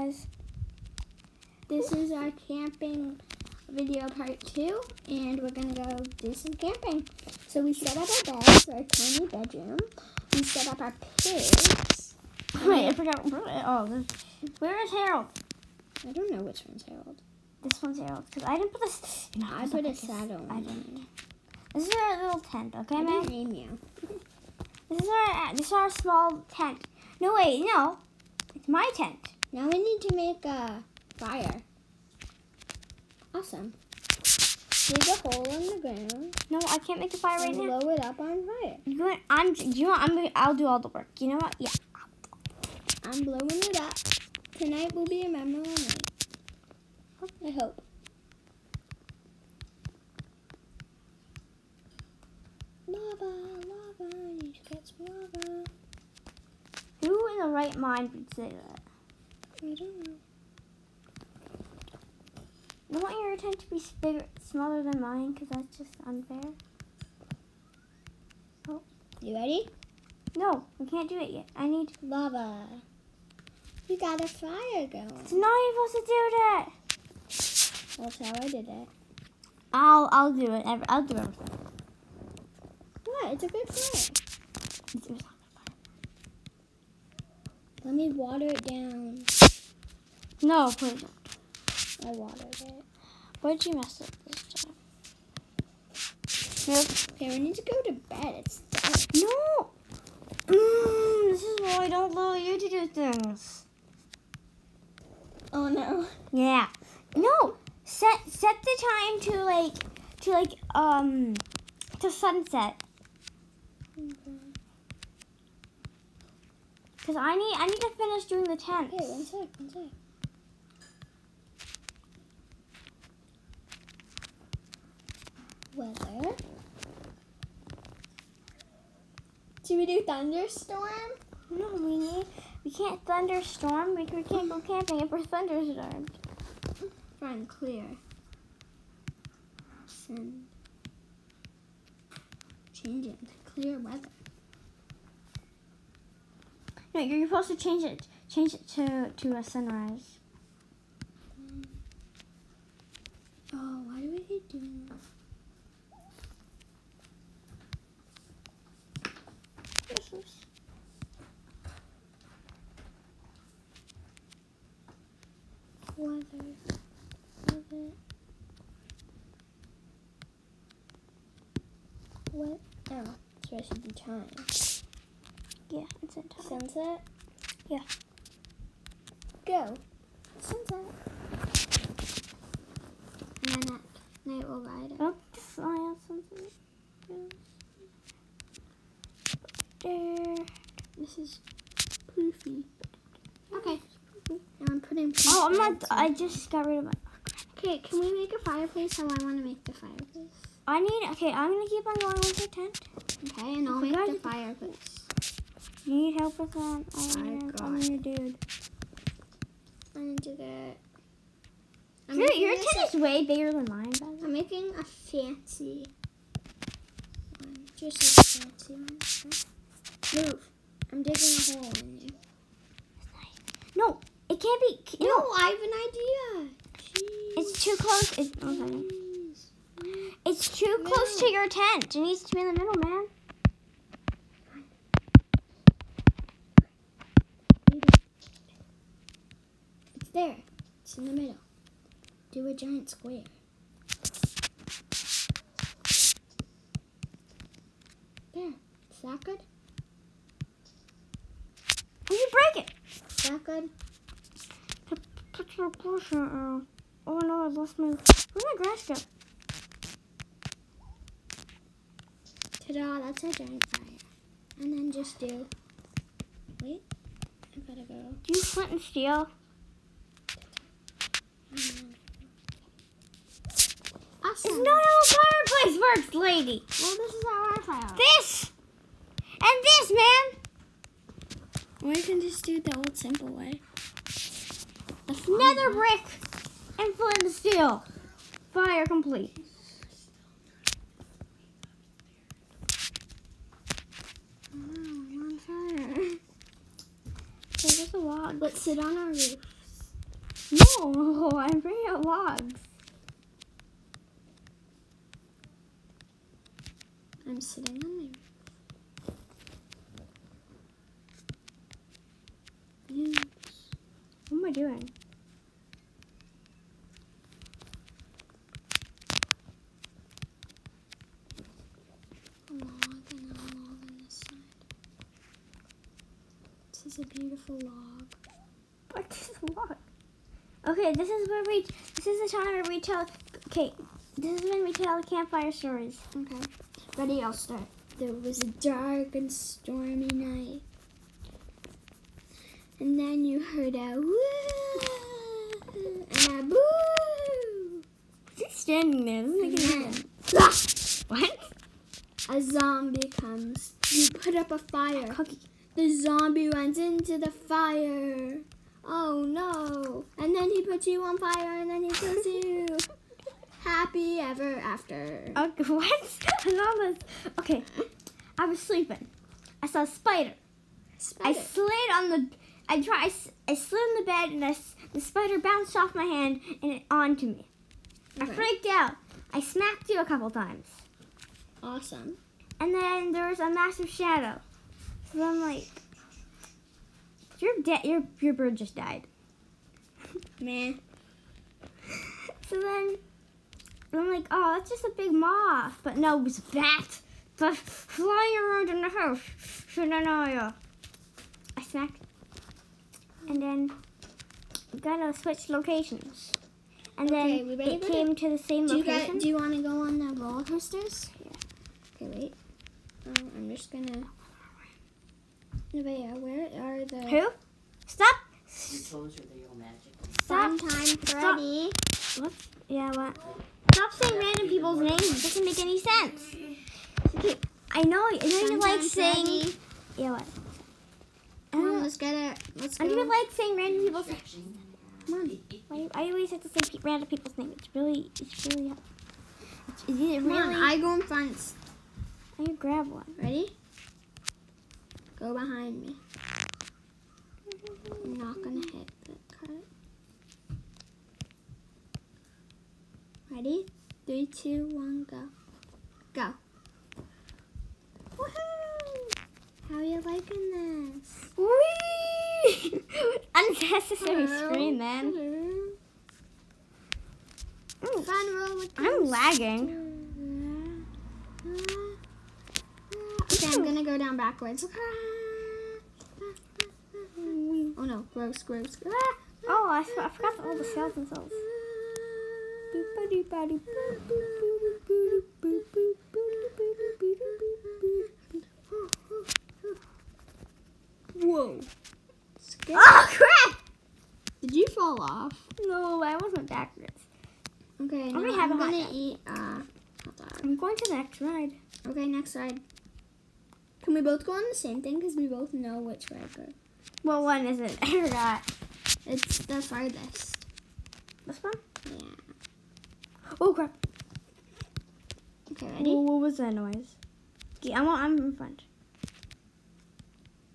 guys. This is our camping video part 2, and we're gonna go do some camping. So we set up our beds, our tiny bedroom. We set up our pigs. Wait, I forgot. Oh, where is Harold? I don't know which one's Harold. This one's Harold, because I didn't put this. You know, I put a saddle. I didn't. This is our little tent, okay, I man? didn't name you. This is our small tent. No, wait, no. It's my tent. Now we need to make a fire. Awesome. Dig a hole in the ground. No, I can't make a fire right now. Blow it up on fire. I'll do all the work. You know what? Yeah. I'm blowing it up. Tonight will be a memorable night. I hope. Lava, lava, you get some lava. Who in the right mind would say that? I don't know. I want your tent to be bigger, smaller than mine, because that's just unfair. Oh. You ready? No, we can't do it yet. I need lava. You got a fire going. It's not even supposed to do that. That's how I did it. I'll do it. I'll do everything. What? It's a good fire. It's not fire. Let me water it down. No, please don't. I watered it. What did you mess up this time? Nope. Okay, we need to go to bed. It's dark. No! This is why I don't allow you to do things. Oh no. Yeah. No! Set the time to sunset. Okay. Cause I need to finish doing the tent. Okay, one sec. Weather. Should we do thunderstorm? No, we can't thunderstorm. We can't go camping if we're thunderstormed. Fine, clear. Send. Change it to clear weather. No, you're supposed to change it to a sunrise. Oh, why do we keep doing this? Weather. What? Oh, it's supposed to be time. Yeah, it's in time. Sunset? Yeah. Go. Sunset. And then at night we'll ride it. Oh, I have something. There. This is poofy. Okay. Now I'm putting poofy. Oh, I'm not. I just got rid of my. Okay, can we make a fireplace how I want to make the fireplace? Okay, I'm going to keep on going with your tent. Okay, and I'll make the fireplace. You need help with that? I'm your dude. I need to get... Your tent is way bigger than mine, by the way. I'm making a fancy one. Just like a fancy one. Okay. Move. I'm digging a hole in you. No, it can't be... No, I have an idea. Jeez. It's too close. It's too close to your tent. It needs to be in the middle, man. It's there. It's in the middle. Do a giant square. There. Is that good? You break it. Is that good? Oh no, I lost my... Where'd my grass go? Ta-da, that's a giant fire. And then just do... Wait, I gotta go. Do you flint and steel? Awesome. It's not how a fireplace works, lady. Well, this is how our fire. This! And this, man! Or you can just do the old simple way. Nether brick and flint and steel. Fire complete. Oh, we're on fire. There's a log. Let's sit on our roof. No, I'm bringing out logs. I'm sitting on my roof. What am I doing? A log and a log on this side. This is a beautiful log. What is a log? Okay, this is the time where we tell. Okay, this is when we tell the campfire stories. Okay. Ready? I'll start. There was a dark and stormy night. And then you heard a woo and a boo. He's standing there. Doesn't make any And sense. What? a zombie comes. You put up a fire. Cookie. The zombie runs into the fire. Oh no. And then he puts you on fire and then he kills you. Happy ever after. Okay, what? I love this. Okay, I was sleeping. I saw a spider. I slid on the. I slid on the bed and the spider bounced off my hand and it onto me. Okay. I freaked out. I smacked you a couple times. Awesome. And then there was a massive shadow. So I'm like, you're dead. Your bird just died. Man. So then I'm like, oh, that's just a big moth. But no, it was a bat. But flying around in the house. I smacked. And then we gotta switch locations. And Okay, then we ready it for came to the same location. Do you want to go on the roller coasters? Yeah. Okay, wait. I'm just gonna. Wait, where are the? Who? Stop! You told her they all magic. Stop! Fun time, Stop. Freddy. What? Yeah, what? Stop saying random people's names. It doesn't make any sense. Okay, I know you Fun like time, saying. Freddy. Yeah, what? Come on, let's get it. Let's I go. don't like saying random people's. Come on. I always have to say random people's names. It's really. Is it Come on, really? I go in front. I can grab one. Ready? Go behind me. I'm not gonna hit the cart. Ready? 3, 2, 1, go. Go. Woohoo! How are you liking this? Whee! Unnecessary scream, man. Fun roller I'm lagging. Okay, I'm gonna go down backwards. Oh no, gross, gross. Oh, I forgot all the skeleton cells. Whoa. Oh, crap! Did you fall off? No, I wasn't backwards. Okay, now already have I'm a hot gonna dog. eat hot dog. I'm going to the next ride. Okay, next ride. Can we both go on the same thing? Because we both know which ride go. What one is it? I forgot. It's the farthest. This one? Yeah. Oh, crap. Okay, ready? Whoa, what was that noise? Okay, I'm in front.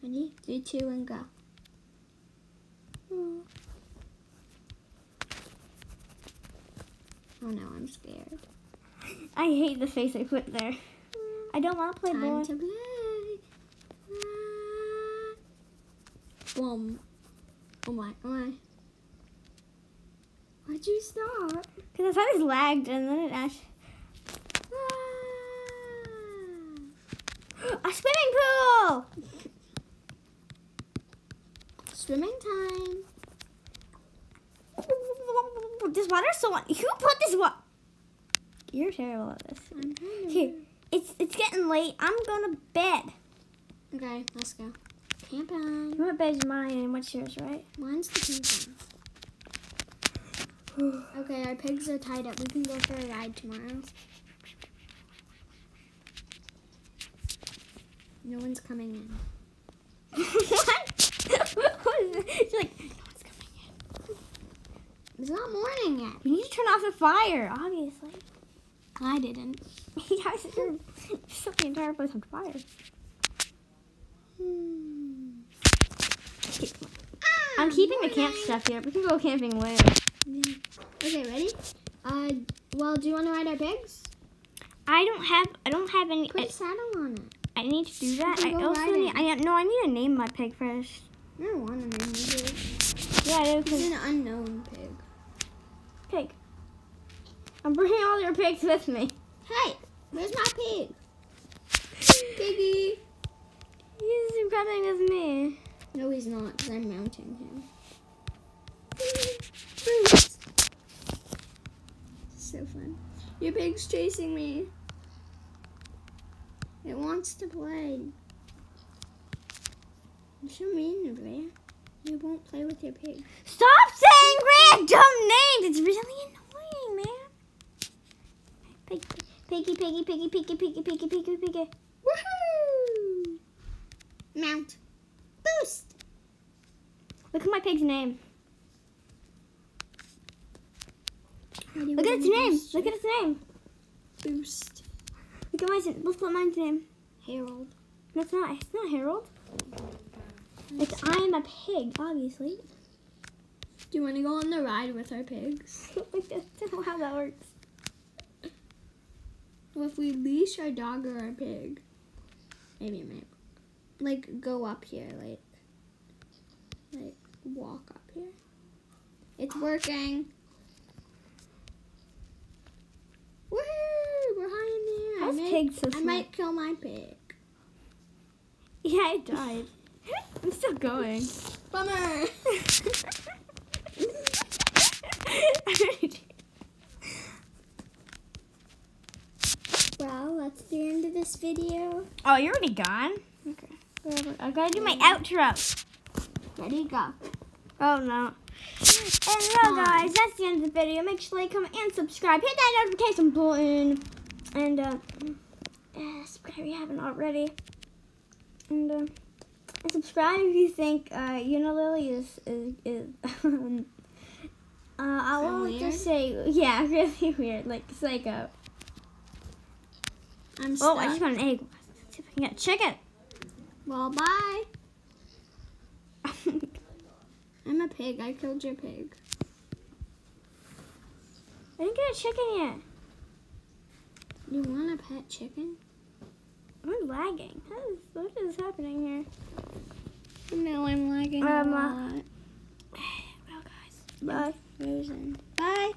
Ready? 3, 2, and go. Oh no, I'm scared. I hate the face I put there. I don't want to play Time boy. to play. Boom. Oh my, oh my. Why'd you stop? Because I thought it lagged and then it actually... A swimming pool! Swimming time. This water's so... Who put this water? You're terrible at this. Okay, it's getting late. I'm going to bed. Okay, let's go. Camp on. Your bed's mine and what's yours, right? Mine's the camp on. Okay, our pigs are tied up. We can go for a ride tomorrow. No one's coming in. What? What is it? She's like, no one's coming in. It's not morning yet. We need to turn off the fire, obviously. I didn't. You guys are set the entire place on fire. Okay, come on. I'm keeping the camp morning. stuff here. We can go camping later. Yeah. Okay, ready? Well, do you want to ride our pigs? I don't have any. Put a saddle on it. I need to do that. can I go also riding. need. I need to name my pig first. I don't want to name the pig. Yeah, I do. It's 'Cause an unknown pig. pig. I'm bringing all your pigs with me. Hey, where's my pig? Piggy. He's coming with me. No, he's not, because I'm mounting him. Boost. So fun. Your pig's chasing me. It wants to play. You're so mean, Rhea. You won't play with your pig. Stop saying random names. It's really annoying, man. Piggy, piggy, piggy, piggy, piggy, piggy, piggy, piggy. Woohoo! Mount. Boost. Look at my pig's name. Ready, Look at its ready, name. boost. Look at its name. Boost. Look at Look at mine's name. Harold. No, it's not. It's not Harold. It's I am a pig, obviously. Do you want to go on the ride with our pigs? Like, that's not how that works. Well, if we leash our dog or our pig, maybe it might, like, go up here, like walk up here. It's working. Woohoo! We're high in the air. How's pigs so I smart? might kill my pig. Yeah, it died. I'm still going. Bummer. Well, that's the end of this video. Oh, you're already gone? Okay. I gotta do my outro. Ready, go. Oh, no. And well, guys, that's the end of the video. Make sure to like, comment, and subscribe. Hit that notification button. And, subscribe if you haven't already. And subscribe if you think, Lily is I will weird? just say, yeah, really weird. Like, psycho. I'm stuck. Oh, I just got an egg. Let's see if I can get chicken. Well, bye. I'm a pig. I killed your pig. I didn't get a chicken yet. You want a pet chicken? I'm lagging. What is happening here? No, I'm lagging a lot. Well, guys, bye. Frozen. Bye.